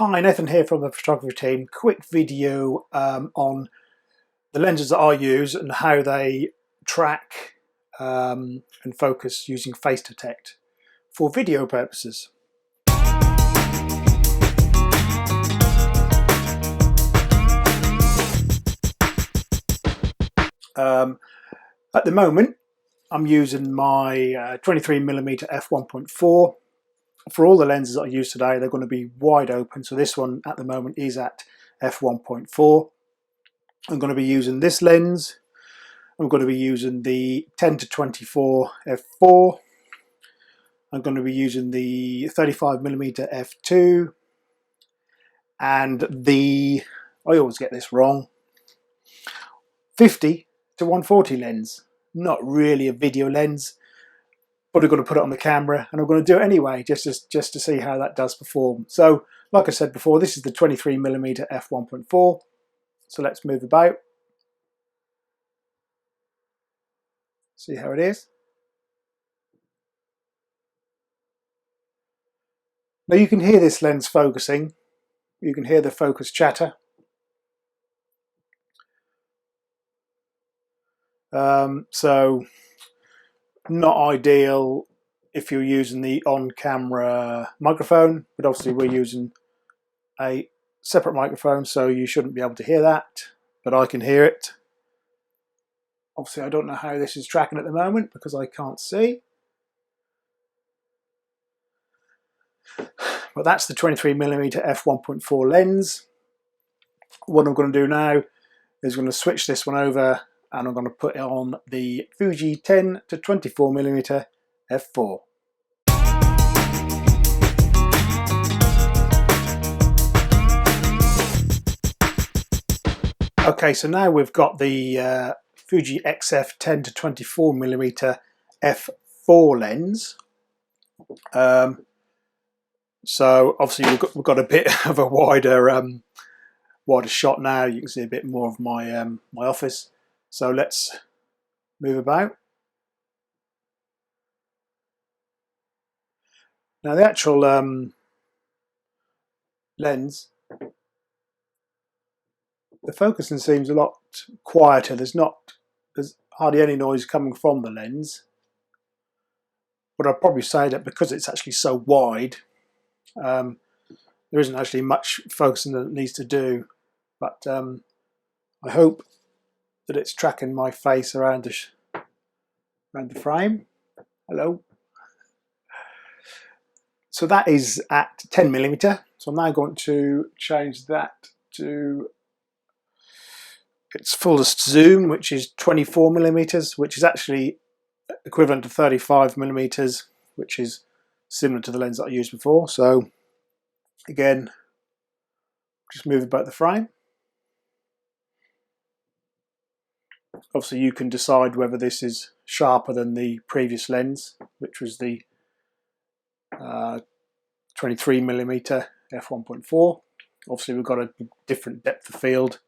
Hi, Nathan here from the photography team. Quick video on the lenses that I use and how they track and focus using face detect for video purposes. At the moment I'm using my 23mm f1.4. For all the lenses that I use today, they're going to be wide open. So this one at the moment is at f1.4. I'm going to be using this lens. I'm going to be using the 10-24 f4. I'm going to be using the 35mm f2 and the, I always get this wrong, 50-140 lens. Not really a video lens, but I'm going to put it on the camera and I'm going to do it anyway just to see how that does perform. So like I said before, this is the 23mm f1.4. So let's move about, see how it is. Now you can hear this lens focusing, you can hear the focus chatter. So not ideal if you're using the on-camera microphone, but obviously we're using a separate microphone, so you shouldn't be able to hear that, but I can hear it. Obviously I don't know how this is tracking at the moment because I can't see. But that's the 23mm f1.4 lens. What I'm going to do now is I'm going to switch this one over and I'm going to put it on the Fuji 10-24mm f4. Okay, so now we've got the Fuji XF 10-24mm f4 lens. So obviously we've got a bit of a wider shot now. You can see a bit more of my my office. So let's move about. Now the actual lens, the focusing seems a lot quieter. There's hardly any noise coming from the lens. But I'd probably say that because it's actually so wide, there isn't actually much focusing that it needs to do. But I hope that it's tracking my face around the frame. Hello. So that is at 10mm. So I'm now going to change that to its fullest zoom, which is 24mm, which is actually equivalent to 35mm, which is similar to the lens that I used before. So again, just move about the frame. Obviously you can decide whether this is sharper than the previous lens, which was the 23mm f1.4. Obviously we've got a different depth of field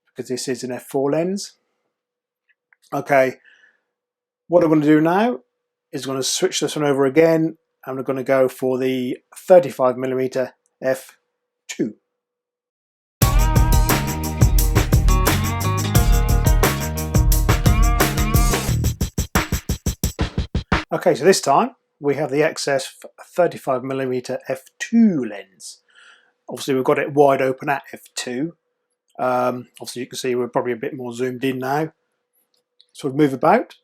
because this is an f4 lens. Okay, what I'm going to do now is I'm going to switch this one over again and we're going to go for the 35mm f2. Okay, so this time we have the XF 35mm f2 lens. Obviously we've got it wide open at f2. Obviously you can see we're probably a bit more zoomed in now. So we'll move about.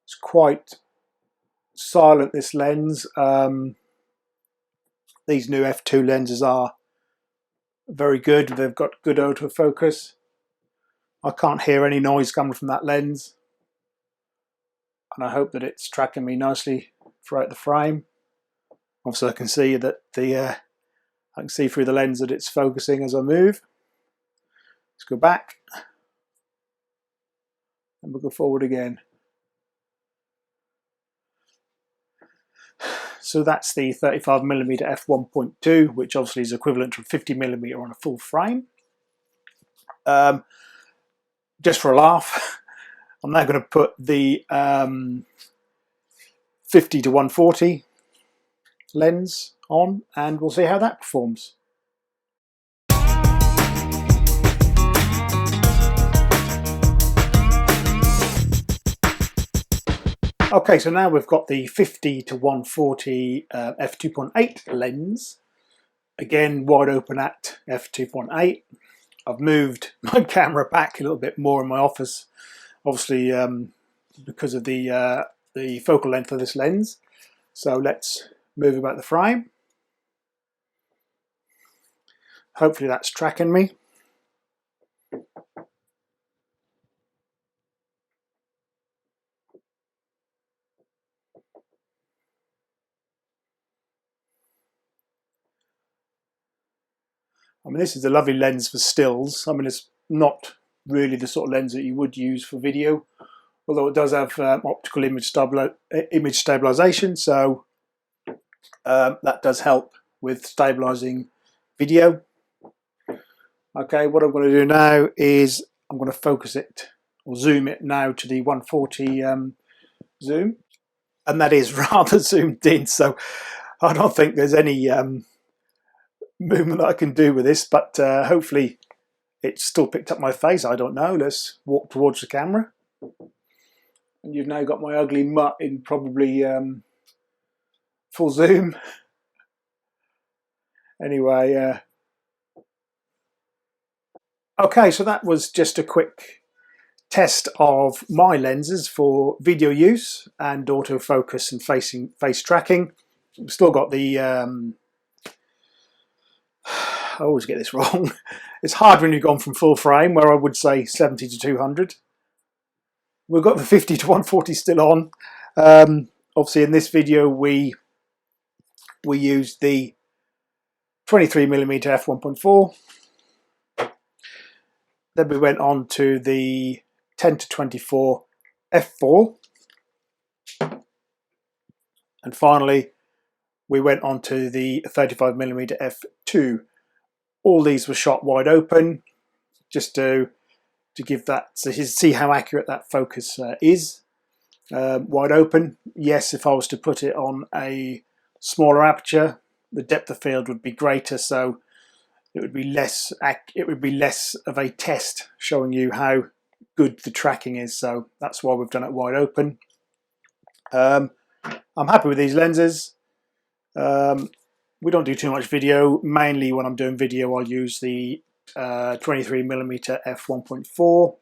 It's quite silent, this lens. These new f2 lenses are very good. They've got good autofocus. I can't hear any noise coming from that lens, and I hope that it's tracking me nicely throughout the frame. Obviously I can see that I can see through the lens that it's focusing as I move. Let's go back and we'll go forward again. So that's the 35mm f1.2, which obviously is equivalent to 50mm on a full frame. Just for a laugh, I'm now going to put the 50 to 140 lens on, and we'll see how that performs. Okay, so now we've got the 50 to 140 f2.8 lens, again wide open at f2.8. I've moved my camera back a little bit more in my office, obviously because of the focal length of this lens. So let's move about the frame. Hopefully that's tracking me. I mean, this is a lovely lens for stills. I mean, it's not really the sort of lens that you would use for video, although it does have optical image stabilization, so that does help with stabilizing video. Okay, what I'm going to do now is I'm going to focus it or zoom it now to the 140 zoom, and that is rather zoomed in, so I don't think there's any movement that I can do with this, but hopefully it's still picked up my face. I don't know. Let's walk towards the camera, and you've now got my ugly mutt in probably full zoom. Anyway, okay, so that was just a quick test of my lenses for video use and autofocus and face tracking. We've still got the I always get this wrong. It's hard when you've gone from full frame, where I would say 70 to 200. We've got the 50 to 140 still on. Obviously in this video we used the 23mm f1.4. Then we went on to the 10 to 24 f4. And finally we went on to the 35mm f2. All these were shot wide open, just to give that, so you see how accurate that focus is. Wide open. Yes, if I was to put it on a smaller aperture, the depth of field would be greater, so it would be less of a test showing you how good the tracking is. So that's why we've done it wide open. I'm happy with these lenses. We don't do too much video. Mainly when I'm doing video, I'll use the 23mm f1.4,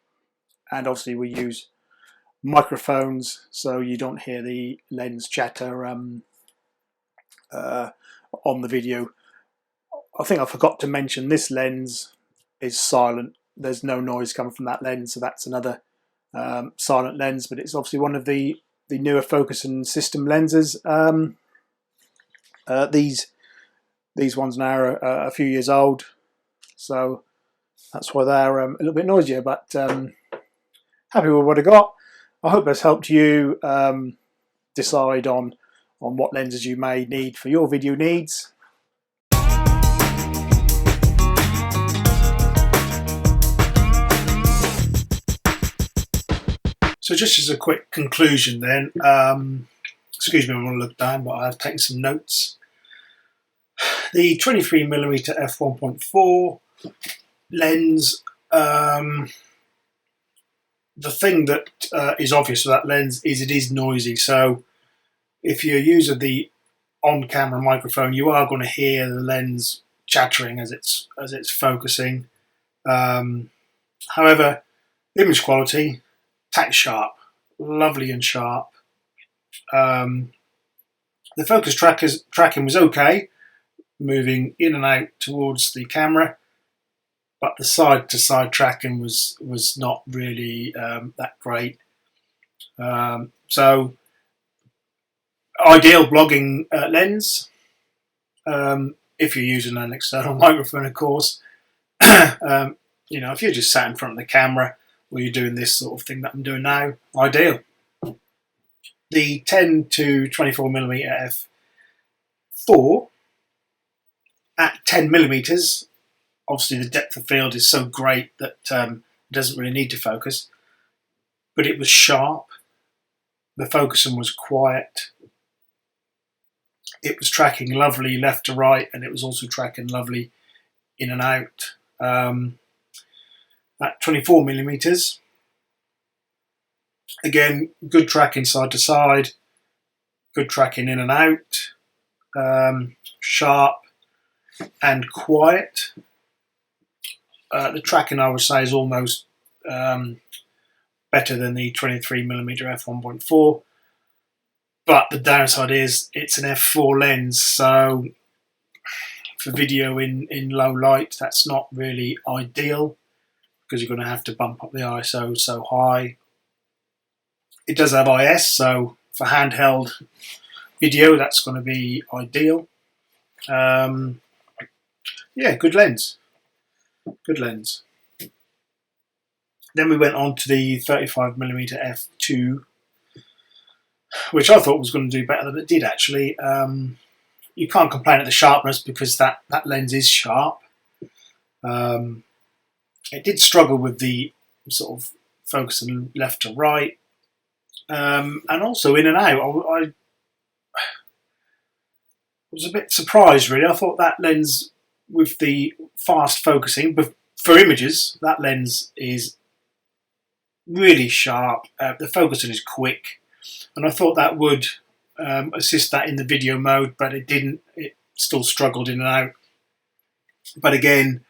and obviously we use microphones so you don't hear the lens chatter on the video. I think I forgot to mention this lens is silent. There's no noise coming from that lens, so that's another silent lens, but it's obviously one of the newer focus and system lenses. These ones now are a few years old, so that's why they're a little bit noisier, but happy with what I got. I hope that's helped you decide on what lenses you may need for your video needs. So just as a quick conclusion then, excuse me, I'm going to look down, but I've taken some notes. The 23mm f1.4 lens, the thing that is obvious with that lens is it is noisy. So if you're using the on-camera microphone, you are going to hear the lens chattering as it's focusing. However, image quality, tack sharp, lovely and sharp. The focus tracking was okay, moving in and out towards the camera, but the side-to-side tracking was not really that great. So ideal blogging lens if you're using an external microphone, of course. You know, if you're just sat in front of the camera or you're doing this sort of thing that I'm doing now, ideal. The 10 to 24mm f4 at 10mm, obviously the depth of field is so great that it doesn't really need to focus. but it was sharp. The focusing was quiet. It was tracking lovely left to right, and it was also tracking lovely in and out. At 24 millimeters, again, good tracking side to side, good tracking in and out, sharp and quiet. The tracking, I would say, is almost better than the 23mm f1.4, but the downside is it's an f4 lens, so for video in low light, that's not really ideal because you're going to have to bump up the ISO so high. It does have IS, so for handheld video, that's going to be ideal. Yeah, good lens. Good lens. Then we went on to the 35mm f2, which I thought was going to do better than it did actually. You can't complain at the sharpness because that lens is sharp. It did struggle with the sort of focusing left to right, and also in and out. I was a bit surprised really. I thought that lens with the fast focusing, but for images, that lens is really sharp. The focusing is quick, and I thought that would assist that in the video mode, but it didn't. It still struggled in and out. But again,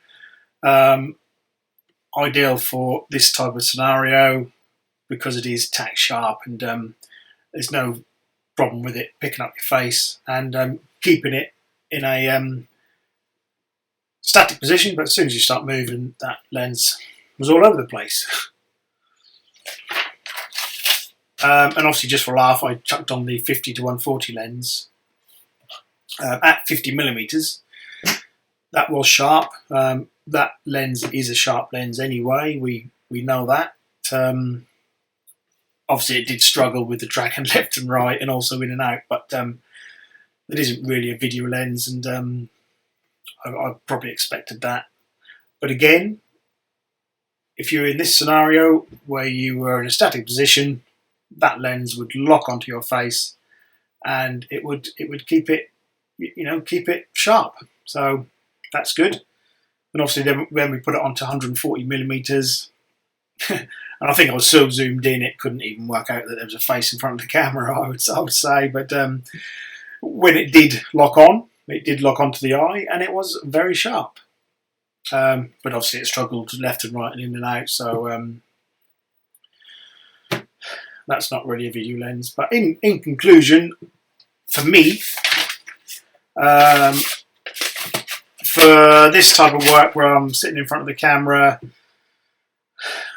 ideal for this type of scenario because it is tack sharp, and there's no problem with it picking up your face and keeping it in a static position. But as soon as you start moving, that lens was all over the place. And obviously, just for a laugh, I chucked on the 50 to 140 lens at 50mm. That was sharp. That lens is a sharp lens anyway. We know that. Obviously, it did struggle with the tracking left and right, and also in and out. But it isn't really a video lens, and I probably expected that. But again, if you're in this scenario where you were in a static position, that lens would lock onto your face, and it would keep it, keep it sharp. So that's good. And obviously, then when we put it onto 140mm, and I think I was so zoomed in, it couldn't even work out that there was a face in front of the camera. I would say, but when it did lock on, it did lock onto the eye, and it was very sharp. But obviously, it struggled left and right and in and out. So that's not really a video lens. But in conclusion, for me, for this type of work where I'm sitting in front of the camera,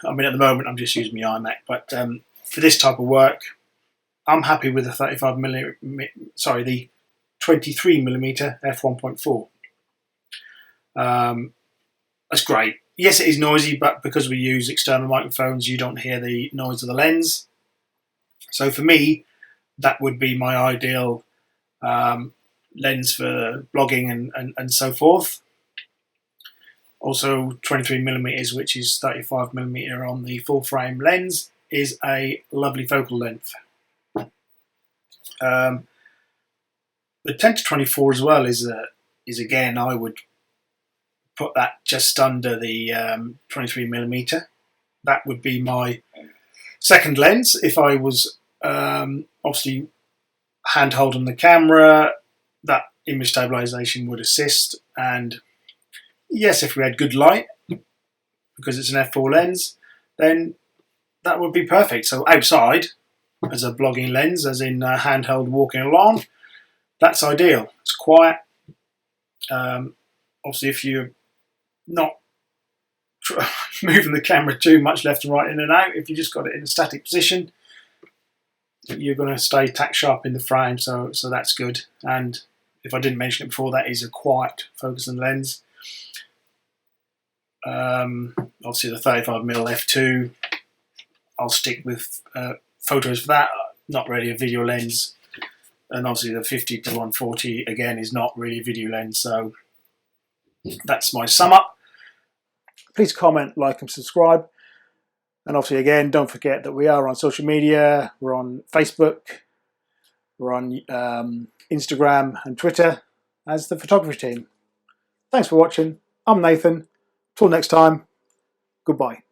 I mean, at the moment I'm just using my iMac, but for this type of work, I'm happy with the 23mm f1.4. That's great. Yes, it is noisy, but because we use external microphones, you don't hear the noise of the lens. So for me, that would be my ideal lens for blogging and so forth. Also, 23mm, which is 35mm on the full frame lens, is a lovely focal length. The 10 to 24 as well is again, I would put that just under the 23mm. That would be my second lens if I was obviously hand holding the camera. That image stabilization would assist, and yes, if we had good light, because it's an f4 lens, then that would be perfect. So outside, as a blogging lens, as in handheld walking along, that's ideal. It's quiet. Obviously, if you're not moving the camera too much left and right, in and out, if you just got it in a static position, you're going to stay tack sharp in the frame, so that's good. And if I didn't mention it before, that is a quiet focusing lens. Obviously the 35mm f2, I'll stick with photos for that, not really a video lens. And obviously the 50 to 140 again is not really a video lens. So that's my sum up. Please comment, like and subscribe, And obviously, again, don't forget that we are on social media. We're on Facebook, we're on Instagram and Twitter as the photography team. Thanks for watching. I'm Nathan. Till next time, goodbye.